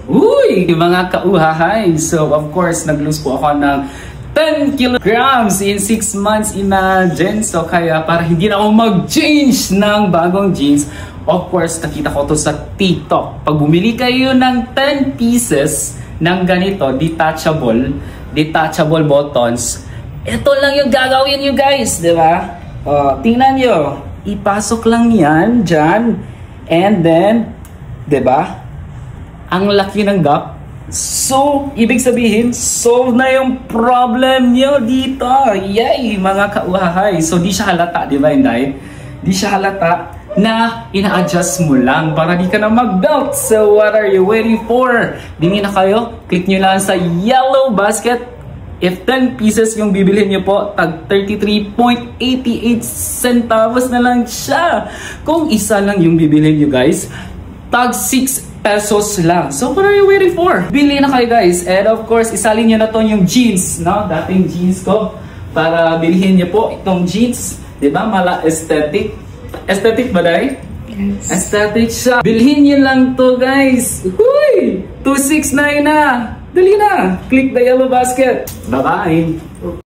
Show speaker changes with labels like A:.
A: Uy! Mga kauhahay. So, of course, nag-lose po ako ng 10 kilograms in 6 months, imagine. So, kaya para hindi na ako mag-change ng bagong jeans, of course, nakita ko to sa TikTok. Pag bumili kayo ng 10 pieces ng ganito, detachable buttons, ito lang yung gagawin nyo guys, di ba? Tingnan nyo, ipasok lang yan dyan, and then, di ba? Ang laki ng gap. So, ibig sabihin, solve na yung problem nyo dito. Yay, mga kauhahay. So, di siya halata, di ba, Inday? Di siya halata na ina-adjust mo lang para di ka na mag-belt. So, what are you waiting for? Dini na kayo, click nyo lang sa yellow basket. If 10 pieces yung bibilhin nyo po, tag 33.88 centavos na lang siya. Kung isa lang yung bibilhin nyo guys, tag 6 pesos lang. So what are you waiting for? Bili na kayo guys. And of course, isalin nyo na to yung jeans, no? Dating jeans ko. Para bilhin nyo po itong jeans. Diba? Mala aesthetic. Aesthetic ba day? Yes. Aesthetic siya. Bilhin nyo lang to guys. Huy! 269 na. Dali na. Click the yellow basket. Bye-bye.